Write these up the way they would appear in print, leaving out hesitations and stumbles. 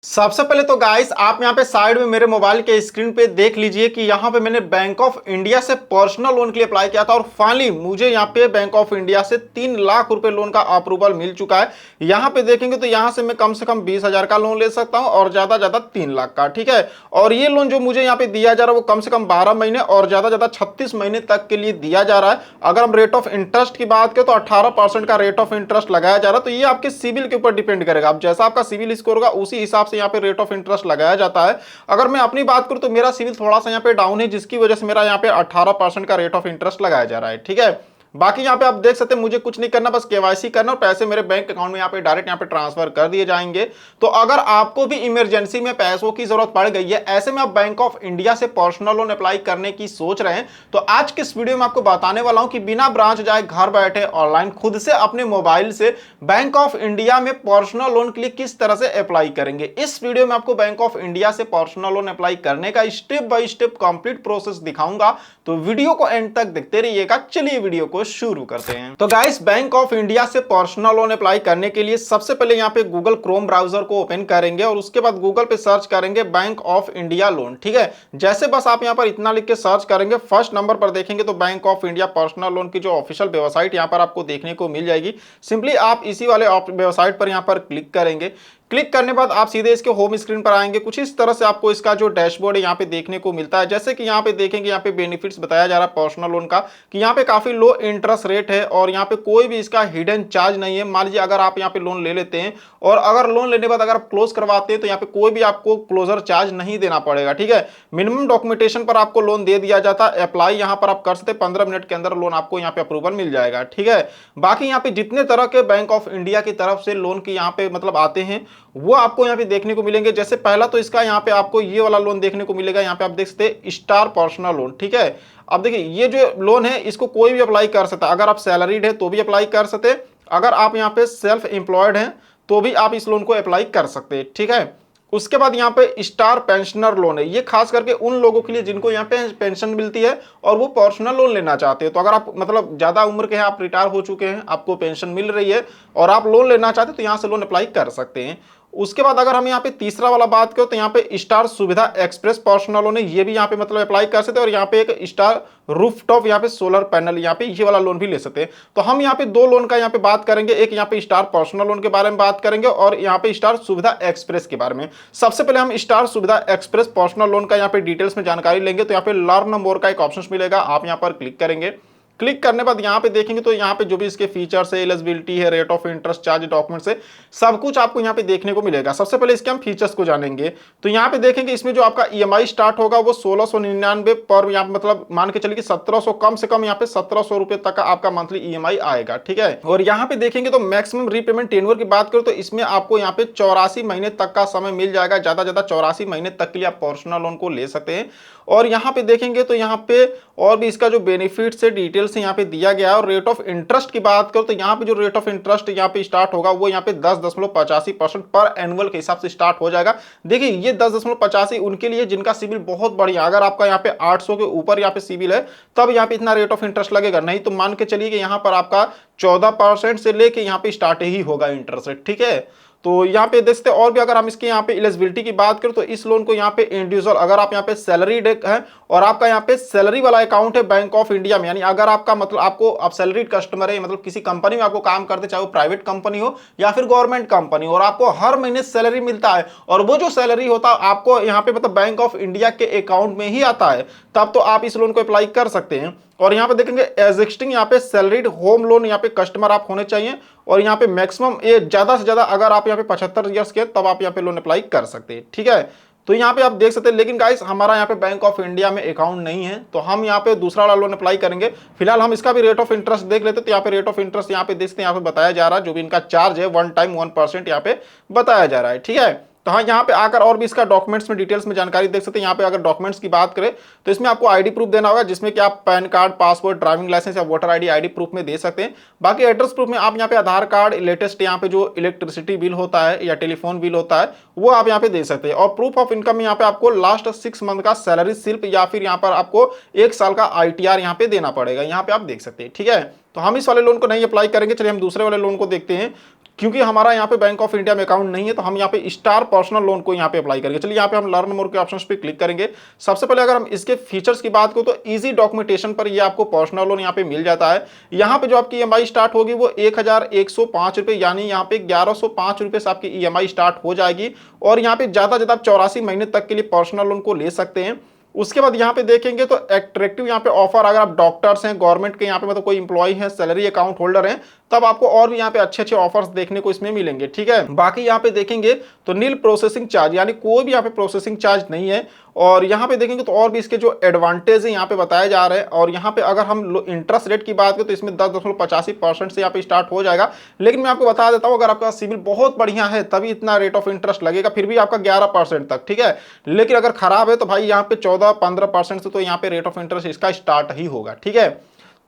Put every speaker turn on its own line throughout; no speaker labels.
सबसे पहले तो गाइस आप यहाँ पे साइड में मेरे मोबाइल के स्क्रीन पे देख लीजिए कि यहाँ पे मैंने बैंक ऑफ इंडिया से पर्सनल लोन के लिए अप्लाई किया था और फाइनली मुझे यहाँ पे बैंक ऑफ इंडिया से 3 लाख रुपए लोन का अप्रूवल मिल चुका है। यहाँ पे देखेंगे तो यहाँ से मैं कम से कम 20,000 का लोन ले सकता हूँ और ज्यादा ज्यादा 3 लाख का। ठीक है, और ये लोन जो मुझे यहाँ पे दिया जा रहा है वो कम से कम 12 महीने और ज्यादा ज्यादा 36 महीने तक के लिए दिया जा रहा है। अगर हम रेट ऑफ इंटरेस्ट की बात करें तो 18% का रेट ऑफ इंटरेस्ट लगाया जा रहा है। तो ये आपके सिविल के ऊपर डिपेंड करेगा, अब जैसा आपका सिविल स्कोर होगा उसी हिसाब से यहाँ पे रेट ऑफ इंटरेस्ट लगाया जाता है। अगर मैं अपनी बात करूं तो मेरा सिविल थोड़ा सा यहाँ पे डाउन है, जिसकी वजह से मेरा यहाँ पे 18% का रेट ऑफ इंटरेस्ट लगाया जा रहा है। ठीक है, बाकी यहाँ पे आप देख सकते हैं मुझे कुछ नहीं करना, बस केवाईसी करना और पैसे मेरे बैंक अकाउंट में यहाँ पे डायरेक्ट यहाँ पे ट्रांसफर कर दिए जाएंगे। तो अगर आपको भी इमरजेंसी में पैसों की जरूरत पड़ गई है, ऐसे में आप बैंक ऑफ इंडिया से पर्सनल लोन अप्लाई करने की सोच रहे हैं, तो आज के इस वीडियो में आपको बताने वाला हूं कि बिना ब्रांच जाए घर बैठे ऑनलाइन खुद से अपने मोबाइल से बैंक ऑफ इंडिया में पर्सनल लोन के लिए किस तरह से अप्लाई करेंगे। इस वीडियो में आपको बैंक ऑफ इंडिया से पर्सनल लोन अप्लाई करने का step by step complete process दिखाऊंगा, तो वीडियो को एंड तक देखते रहिएगा। चलिए वीडियो को शुरू करते हैं। तो गाइस बैंक ऑफ इंडिया से पर्सनल लोन अप्लाई करने के लिए सबसे पहले यहाँ पे गूगल क्रोम ब्राउजर को ओपन करेंगे और उसके बाद गूगल पे सर्च करेंगे बैंक ऑफ इंडिया लोन। ठीक है, जैसे बस आप यहाँ पर इतना लिख के सर्च करेंगे, फर्स्ट नंबर पर देखेंगे तो bank of India personal loan की जो ऑफिशियल वेबसाइट यहाँ पर आपको देखने को मिल जाएगी। सिंपली आप इसी वाले वेबसाइट पर यहाँ पर क्लिक करेंगे। क्लिक करने के बाद आप सीधे इसके होम स्क्रीन पर आएंगे। कुछ इस तरह से आपको इसका जो डैशबोर्ड है यहाँ पे देखने को मिलता है। जैसे कि यहाँ पे देखेंगे, यहाँ पे बेनिफिट्स बताया जा रहा है पर्सनल लोन का कि यहाँ पे काफी लो इंटरेस्ट रेट है और यहाँ पे कोई भी इसका हिडन चार्ज नहीं है। मान लीजिए अगर आप यहाँ पे लोन ले लेते हैं और अगर लोन लेने के बाद अगर आप क्लोज करवाते हैं तो यहाँ पे कोई भी आपको क्लोजर चार्ज नहीं देना पड़ेगा। ठीक है, मिनिमम डॉक्यूमेंटेशन पर आपको लोन दे दिया जाता है। अप्लाई यहाँ पर आप कर सकते हैं, 15 मिनट के अंदर लोन आपको यहाँ पे अप्रूवल मिल जाएगा। ठीक है, बाकी यहाँ पे जितने तरह के बैंक ऑफ इंडिया की तरफ से लोन की यहाँ पे मतलब आते हैं वो आपको यहाँ पे देखने को मिलेंगे। जैसे पहला तो इसका यहाँ पे आपको ये वाला लोन देखने को मिलेगा। यहाँ पे आप देख सकते हैं स्टार पर्सनल लोन। ठीक है, अब देखिए ये जो लोन है इसको कोई भी अप्लाई कर सकता है। अगर आप सैलरीड है तो भी अप्लाई कर सकते हैं, अगर आप यहाँ पे सेल्फ एम्प्लॉयड हैं तो भी आप इस लोन को अप्लाई कर सकते हैं। ठीक है, उसके बाद यहाँ पे स्टार पेंशनर लोन है, ये खास करके उन लोगों के लिए जिनको यहाँ पे पेंशन मिलती है और वो पर्सनल लोन लेना चाहते हैं। तो अगर आप मतलब ज्यादा उम्र के हैं, आप रिटायर हो चुके हैं, आपको पेंशन मिल रही है और आप लोन लेना चाहते हैं तो यहाँ से लोन अप्लाई कर सकते हैं। उसके बाद अगर हम यहाँ पे तीसरा वाला बात करें तो यहाँ पे स्टार सुविधा एक्सप्रेस पर्सनल लोन है, ये भी यहाँ पे मतलब अप्लाई कर सकते हैं। और यहाँ पे एक स्टार रूफटॉप यहाँ पे सोलर पैनल यहाँ पे ये वाला लोन भी ले सकते हैं। तो हम यहाँ पे दो लोन का यहाँ पे बात करेंगे, एक यहाँ पे स्टार पर्सनल लोन के बारे में बात करेंगे और यहाँ पे स्टार सुविधा एक्सप्रेस के बारे में। सबसे पहले हम स्टार सुविधा एक्सप्रेस पर्सनल लोन का यहाँ पे डिटेल्स में जानकारी लेंगे। तो यहाँ पे लर्न मोर का एक ऑप्शन मिलेगा, आप यहाँ पर क्लिक करेंगे। क्लिक करने के बाद यहाँ पे देखेंगे तो यहाँ पे जो भी इसके फीचर्स है, एलिजिबिलिटी है, rate of interest, charge, documents है, सब कुछ आपको यहाँ पे देखने को मिलेगा। सबसे पहले इसके हम फीचर्स को जानेंगे। तो यहाँ पे देखेंगे इसमें जो आपका ईएमआई स्टार्ट होगा वो 1699 पर, यहाँ मतलब मान के चलिए कि 1700, कम से कम यहाँ पे 1700 रुपए तक का आपका मंथली ईएमआई आएगा। ठीक है, और यहाँ पे देखेंगे तो मैक्सिमम रीपेमेंट टेन्योर की बात करो तो इसमें आपको यहाँ पे 84 महीने तक का समय मिल जाएगा। ज्यादा ज्यादा 84 महीने तक के लिए आप पर्सनल लोन को ले सकते हैं। और यहाँ पे देखेंगे तो यहाँ पे और भी इसका जो बेनिफिट्स है, डिटेल्स यहाँ पे दिया गया है। और रेट ऑफ इंटरेस्ट की बात करो तो यहाँ पे जो रेट ऑफ इंटरेस्ट यहाँ पे स्टार्ट होगा वो यहाँ पे 10.85% पर एनुअल के हिसाब से स्टार्ट हो जाएगा। देखिए ये 10.85 उनके लिए जिनका सिविल बहुत बढ़िया, अगर आपका यहाँ पे 800 के ऊपर यहाँ पे सिविल है तब यहाँ पे इतना रेट ऑफ इंटरेस्ट लगेगा, नहीं तो मान के चलिए कि यहाँ पर आपका 14% से लेके यहाँ पे स्टार्ट ही होगा इंटरेस्ट रेट। ठीक है, तो यहाँ पे देखते हैं और भी अगर हम इसके यहाँ पे एलिजिबिलिटी की बात करें तो इस लोन को यहाँ पे इंडिविजुअल, अगर आप यहाँ पे सैलरीड है और आपका यहाँ पे सैलरी वाला अकाउंट है बैंक ऑफ इंडिया में, यानी अगर आपका मतलब आप सैलरीड कस्टमर है, मतलब किसी कंपनी में आपको काम करते, चाहे वो प्राइवेट कंपनी हो या फिर गवर्नमेंट कंपनी हो, और आपको हर महीने सैलरी मिलता है और वो जो सैलरी होता है आपको यहाँ पे मतलब बैंक ऑफ इंडिया के अकाउंट में ही आता है, तब तो आप इस लोन को अप्लाई कर सकते हैं। और यहाँ पे देखेंगे एग्जिस्टिंग यहाँ पे सैलरीड होम लोन यहाँ पे कस्टमर आप होने चाहिए और यहाँ पे मैक्सिमम ये ज्यादा से ज्यादा अगर आप यहाँ पे 75 ईयर्स के तब आप यहाँ पे लोन अप्लाई कर सकते हैं। ठीक है, तो यहाँ पे आप देख सकते हैं। लेकिन गाइस हमारा यहाँ पे बैंक ऑफ इंडिया में अकाउंट नहीं है तो हम यहाँ पे दूसरा वाला लोन अप्लाई करेंगे। फिलहाल हम इसका भी रेट ऑफ इंटरेस्ट देख लेते हैं। तो यहाँ पे रेट ऑफ इंटरेस्ट यहाँ पे देखते हैं, यहाँ पे बताया जा रहा है जो भी इनका चार्ज है 1% यहाँ पे बताया जा रहा है। ठीक है, तो हाँ यहाँ पे आकर और भी इसका डॉक्यूमेंट्स में डिटेल्स में जानकारी देख सकते हैं। यहाँ पे अगर डॉक्यूमेंट्स की बात करें तो इसमें आपको आईडी प्रूफ देना होगा, जिसमें कि आप PAN card, passport, driving licence या वोटर आईडी प्रूफ में दे सकते हैं। बाकी एड्रेस प्रूफ में आप यहाँ पे आधार कार्ड, लेटेस्ट यहाँ पे जो इलेक्ट्रिसिटी बिल होता है या टेलीफोन बिल होता है वो आप यहाँ पे दे सकते हैं। और प्रूफ ऑफ इनकम में यहाँ पे आपको लास्ट 6 मंथ का सैलरी स्लिप या फिर यहाँ पर आपको 1 साल का ITR यहाँ पे देना पड़ेगा, यहाँ पे आप देख सकते हैं। ठीक है, तो हम इस वाले लोन को नहीं अप्लाई करेंगे। चलिए हम दूसरे वाले लोन को देखते हैं। क्योंकि हमारा यहाँ पे बैंक ऑफ इंडिया में अकाउंट नहीं है, तो हम यहाँ पे स्टार पर्सनल लोन को यहाँ पे अप्लाई करेंगे। चलिए यहाँ पे हम लर्न मोर के ऑप्शन पे क्लिक करेंगे। सबसे पहले अगर हम इसके फीचर्स की बात करें तो इजी डॉक्यूमेंटेशन पर ये आपको पर्सनल लोन यहाँ पे मिल जाता है। यहाँ पे जो आपकी ईएमआई स्टार्ट होगी वो 1105 रुपए, यानी यहाँ पे 1105 रुपए से आपकी ईएमआई स्टार्ट हो जाएगी। और यहाँ पे ज्यादा ज्यादा 84 महीने तक के लिए पर्सनल लोन को ले सकते हैं। उसके बाद यहाँ पे देखेंगे तो एट्रैक्टिव यहाँ पे ऑफर, अगर आप डॉक्टर्स हैं, गवर्नमेंट के यहाँ पे मतलब कोई इंप्लॉय हैं, सैलरी अकाउंट होल्डर हैं, तब आपको और भी यहाँ पे अच्छे अच्छे ऑफर्स देखने को इसमें मिलेंगे। ठीक है, बाकी यहाँ पे देखेंगे तो नील प्रोसेसिंग चार्ज, यानी कोई भी यहाँ पे प्रोसेसिंग चार्ज नहीं है। और यहाँ पे देखेंगे तो और भी इसके जो एडवांटेज है यहाँ पे बताए जा रहे हैं। और यहाँ पे अगर हम इंटरेस्ट रेट की बात करें तो इसमें 10.85% से यहाँ पे स्टार्ट हो जाएगा। लेकिन मैं आपको बता देता हूँ, अगर आपका सिविल बहुत बढ़िया है तभी इतना रेट ऑफ इंटरेस्ट लगेगा, फिर भी आपका 11% तक। ठीक है, लेकिन अगर खराब है तो भाई यहाँ पे 14-15% से तो यहाँ पे रेट ऑफ इंटरेस्ट इसका स्टार्ट ही होगा। ठीक है,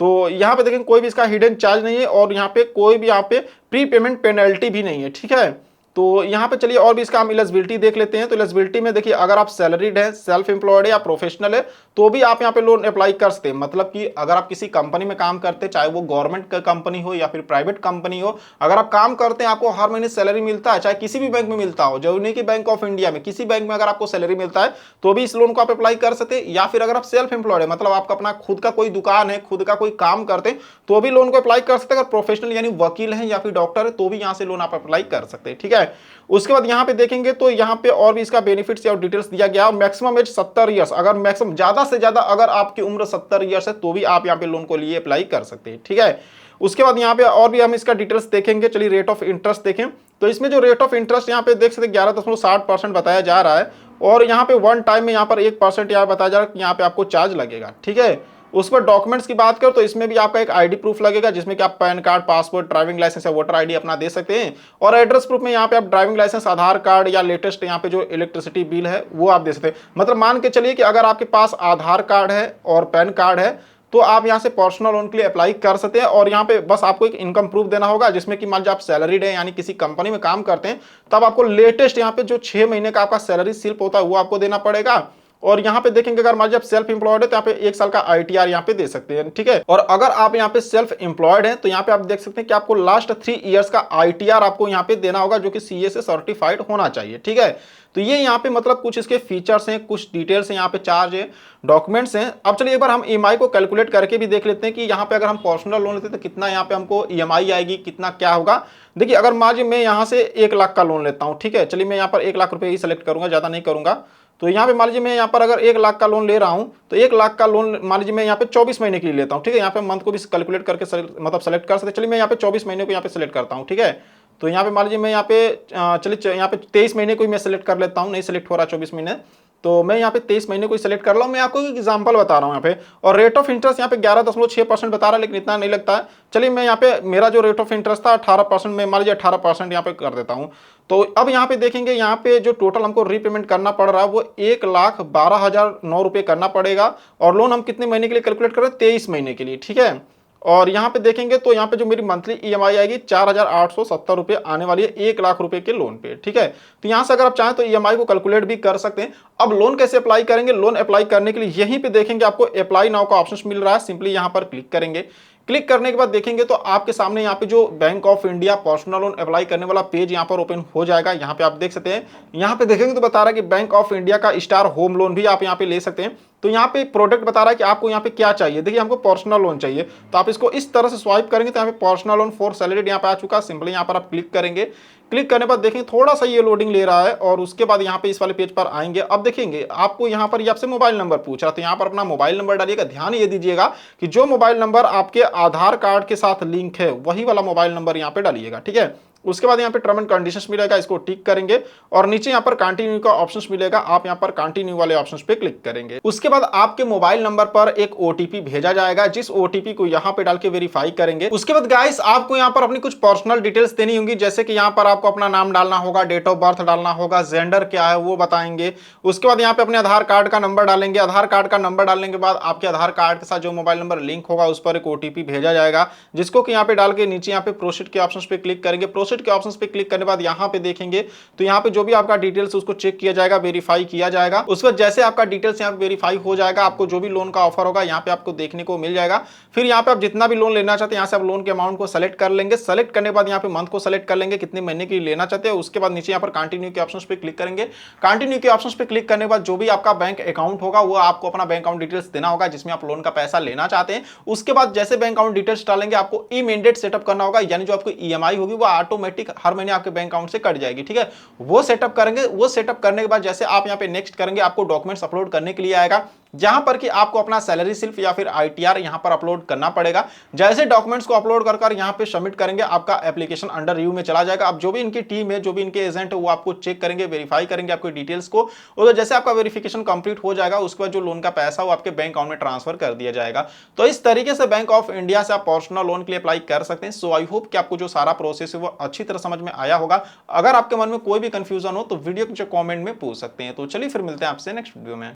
तो यहाँ पे देखेंगे कोई भी इसका हिडन चार्ज नहीं है और यहाँ पे कोई भी यहाँ पे प्री पेमेंट पेनल्टी भी नहीं है। ठीक है, तो यहाँ पे चलिए और भी इसका हम एलिजिबिलिटी देख लेते हैं। तो एलिजिबिलिटी में देखिए, अगर आप सैलरीड है, सेल्फ एम्प्लॉयड है या प्रोफेशनल है तो भी आप यहाँ पे लोन अप्लाई कर सकते हैं। मतलब कि अगर आप किसी कंपनी में काम करते हैं, चाहे वो गवर्नमेंट का कंपनी हो या फिर प्राइवेट कंपनी हो, अगर आप काम करते हैं, आपको हर महीने सैलरी मिलता है, चाहे किसी भी बैंक में मिलता हो, जरूरी नहीं कि बैंक ऑफ इंडिया में, किसी बैंक में अगर आपको सैलरी मिलता है तो भी इस लोन को आप अप्लाई कर सकते हैं। या फिर अगर आप सेल्फ एम्प्लॉयड है, मतलब आपका अपना खुद का कोई दुकान है, खुद का कोई काम करते हैं, तो भी लोन को अप्लाई कर सकते हैं। अगर प्रोफेशनल यानी वकील है या फिर डॉक्टर है तो भी यहाँ से लोन आप अप्लाई कर सकते हैं। ठीक है, उसके बाद यहाँ पे देखेंगे तो यहाँ पे और भी इसका बेनिफिट्स और डिटेल्स दिया गया। मैक्सिमम एज 70 ईयर्स, अगर मैक्सिमम ज्यादा से ज्यादा अगर आपकी उम्र 70 ईयर्स है तो भी आप यहाँ पे लोन को लिए अप्लाई कर सकते हैं। ठीक है, उसके बाद यहाँ पे और भी हम इसका डिटेल्स देखेंगे। चलिए रेट ऑफ इंटरेस्ट देखें तो इसमें जो रेट ऑफ इंटरेस्ट यहाँ पे देख सकते 11.60% बताया जा रहा है। और यहाँ पे वन टाइम में यहाँ पर 1% यहाँ बताया जा रहा है कि यहाँ पे आपको चार्ज लगेगा। ठीक है, उस पर डॉक्यूमेंट्स की बात करो तो इसमें भी आपका एक आईडी प्रूफ लगेगा, जिसमें कि आप PAN card, passport, driving licence या वोटर आईडी अपना दे सकते हैं। और एड्रेस प्रूफ में यहाँ पे आप ड्राइविंग लाइसेंस, आधार कार्ड या लेटेस्ट यहाँ पे जो इलेक्ट्रिसिटी बिल है वो आप दे सकते हैं। मतलब मान के चलिए कि अगर आपके पास आधार कार्ड है और पैन कार्ड है तो आप यहाँ से पर्सनल लोन के लिए अप्लाई कर सकते हैं। और यहाँ पे बस आपको एक इनकम प्रूफ देना होगा, जिसमें कि मान लीजिए आप सैलरीड है यानी किसी कंपनी में काम करते हैं, तब आपको लेटेस्ट यहाँ पे जो 6 महीने का आपका सैलरी स्लिप होता है वो आपको देना पड़ेगा। और यहाँ पे देखेंगे अगर मान लीजिए आप सेल्फ एम्प्लॉयड है तो यहाँ पे 1 साल का आईटीआर यहाँ पे दे सकते हैं। ठीक है, और अगर आप यहाँ पे सेल्फ एम्प्लॉयड हैं तो यहाँ पे आप देख सकते हैं कि आपको लास्ट 3 इयर्स का आईटीआर आपको यहाँ पे देना होगा, जो कि सीए से सर्टिफाइड होना चाहिए। ठीक है, तो ये यहाँ पे मतलब कुछ इसके फीचर्स हैं, कुछ डिटेल्स हैं, यहाँ पे चार्ज है, डॉक्यूमेंट्स हैं। अब चलिए एक बार हम ईएमआई को कैलकुलेट करके भी देख लेते हैं कि यहाँ पे अगर हम पर्सनल लोन लेते हैं तो कितना यहाँ पे हमको ईएमआई आएगी, कितना क्या होगा। देखिए अगर मान लीजिए मैं यहाँ से 1 लाख का लोन लेता हूँ, ठीक है, चलिए मैं यहाँ पर 1 लाख रुपए ही सेलेक्ट करूंगा, ज्यादा नहीं करूंगा। तो यहाँ पे मान लीजिए मैं यहाँ पर अगर 1 लाख का लोन ले रहा हूँ तो 1 लाख का लोन मान लीजिए मैं यहाँ पे 24 महीने के लिए लेता हूँ। ठीक है, यहाँ पे मंथ को भी कैलकुलेट करके मतलब सेलेक्ट कर सकते हैं। चलिए मैं यहाँ पे 24 महीने को यहाँ पे सेलेक्ट करता हूँ। ठीक है, तो यहाँ पे मान लीजिए मैं यहाँ पे चलिए यहाँ पे 23 महीने को ही मैं सेलेक्ट कर लेता हूँ, नहीं सेलेक्ट हो रहा 24 महीने, तो मैं यहाँ पे 23 महीने को ही सेलेक्ट कर रहा हूँ। मैं आपको एक एग्जांपल बता रहा हूँ यहाँ पे। और रेट ऑफ इंटरेस्ट यहाँ पे 11.6% बता रहा है, लेकिन इतना नहीं लगता है। चलिए मैं यहाँ पे मेरा जो रेट ऑफ इंटरेस्ट था 18%, में मान लीजिए 18% यहाँ पे कर देता हूँ। तो अब यहाँ पे देखेंगे यहाँ पे जो टोटल हमको रीपेमेंट करना पड़ रहा है वो 1,12,009 रुपये करना पड़ेगा। और लोन हम कितने महीने के लिए कैलकुलेट कर रहे हैं, 23 महीने के लिए। ठीक है, और यहाँ पे देखेंगे तो यहाँ पे जो मेरी मंथली ईएमआई आएगी 4,870 रुपये आने वाली है 1 लाख रुपए के लोन पे। ठीक है, तो यहाँ से अगर आप चाहें तो ईएमआई को कैलकुलेट भी कर सकते हैं। अब लोन कैसे अप्लाई करेंगे, लोन अप्लाई करने के लिए यहीं पे देखेंगे आपको अप्लाई नाउ का ऑप्शन मिल रहा है, सिंपली यहाँ पर क्लिक करेंगे। क्लिक करने के बाद देखेंगे तो आपके सामने यहाँ पे जो bank of India personal loan apply करने वाला पेज यहाँ पर ओपन हो जाएगा। यहाँ पे आप देख सकते हैं, यहाँ पे देखेंगे तो बता रहा है कि बैंक ऑफ इंडिया का स्टार होम लोन भी आप यहाँ पे ले सकते हैं। तो यहाँ पे प्रोडक्ट बता रहा है कि आपको यहाँ पे क्या चाहिए। देखिए हमको पर्सनल लोन चाहिए, तो आप इसको इस तरह से स्वाइप करेंगे तो यहाँ पे पर्सनल लोन फॉर सैलरीड यहाँ पे आ चुका है। सिंपली यहाँ पर आप क्लिक करेंगे। क्लिक करने के बाद देखेंगे थोड़ा सा ये लोडिंग ले रहा है और उसके बाद यहाँ पे इस वाले पेज पर आएंगे। अब देखेंगे आपको यहाँ पर ये आपसे मोबाइल नंबर पूछ रहा है, तो यहाँ पर अपना मोबाइल नंबर डालिएगा। ध्यान ये दीजिएगा कि जो मोबाइल नंबर आपके आधार कार्ड के साथ लिंक है वही वाला मोबाइल नंबर यहाँ पे डालिएगा। ठीक है, उसके बाद यहाँ पे टर्म एंड कंडीशंस मिलेगा, इसको टिक करेंगे और नीचे यहाँ पर कंटिन्यू का ऑप्शंस मिलेगा, आप यहाँ पर कंटिन्यू वाले ऑप्शंस पे क्लिक करेंगे। उसके बाद आपके मोबाइल नंबर पर एक ओटीपी भेजा जाएगा, जिस ओटीपी को यहाँ पे डाल के वेरीफाई करेंगे। उसके बाद गाइस आपको यहाँ पर अपनी कुछ पर्सनल डिटेल्स देनी होंगी, जैसे कि यहाँ पर आपको अपना नाम डालना होगा, डेट ऑफ बर्थ डालना होगा, जेंडर क्या है वो बताएंगे। उसके बाद यहाँ पे अपने आधार कार्ड का नंबर डालेंगे। आधार कार्ड का नंबर डालने के बाद आपके आधार कार्ड के साथ जो मोबाइल नंबर लिंक होगा उस पर एक ओटीपी भेजा जाएगा, जिसको कि यहाँ पे डाल के नीचे यहाँ पे प्रोसीड के ऑप्शन पे क्लिक करेंगे। प्रोसीड प्रोसीड के ऑप्शन पे क्लिक करने के बाद यहाँ पे देखेंगे तो यहाँ पे जो भी आपका डिटेल्स उसको चेक किया जाएगा, वेरीफाई किया जाएगा। उस पर जैसे आपका डिटेल्स यहाँ पे वेरीफाई हो जाएगा, आपको जो भी लोन का ऑफर होगा यहाँ पे आपको देखने को मिल जाएगा। फिर यहाँ पे आप जितना भी लोन लेना चाहते हैं यहाँ से आप लोन के अमाउंट को सेलेक्ट कर लेंगे। सेलेक्ट करने के बाद यहाँ पे मंथ को सेलेक्ट कर लेंगे, कितने महीने की लेना चाहते हैं। उसके बाद नीचे यहाँ पर कंटिन्यू के ऑप्शन पे क्लिक करेंगे। कंटिन्यू के ऑप्शन पे क्लिक करने के बाद जो भी आपका बैंक अकाउंट होगा वो आपको अपना बैंक अकाउंट डिटेल्स देना होगा जिसमें आप लोन का पैसा लेना चाहते हैं। उसके बाद जैसे बैंक अकाउंट डिटेल्स डालेंगे आपको ई मैंडेट सेटअप करना होगा, यानी जो आपको ईएमआई होगी वो ऑटोमेटिक हर महीने आपके बैंक अकाउंट से कट जाएगी। ठीक है, वो सेटअप करेंगे। वो सेटअप करने के बाद जैसे आप यहाँ पे नेक्स्ट करेंगे आपको डॉक्यूमेंट्स अपलोड करने के लिए आएगा, जहां पर कि आपको अपना सैलरी स्लिप या फिर आईटीआर यहां पर अपलोड करना पड़ेगा। जैसे डॉक्यूमेंट्स को अपलोड कर यहां पे सबमिट करेंगे आपका एप्लीकेशन अंडर रिव्यू में चला जाएगा। अब जो भी इनकी टीम है, जो भी इनके एजेंट है वो आपको चेक करेंगे, वेरीफाई करेंगे आपकी डिटेल्स को, और जैसे आपका वेरिफिकेशन कंप्लीट हो जाएगा उसके बाद जो लोन का पैसा वो आपके बैंक अकाउंट में ट्रांसफर कर दिया जाएगा। तो इस तरीके से बैंक ऑफ इंडिया से आप पर्सनल लोन के लिए अप्लाई कर सकते हैं। सो आई होप कि आपको जो सारा प्रोसेस है वो अच्छी तरह समझ में आया होगा। अगर आपके मन में कोई भी कंफ्यूजन हो तो वीडियो के कमेंट में पूछ सकते हैं। तो चलिए फिर मिलते हैं आपसे नेक्स्ट वीडियो में।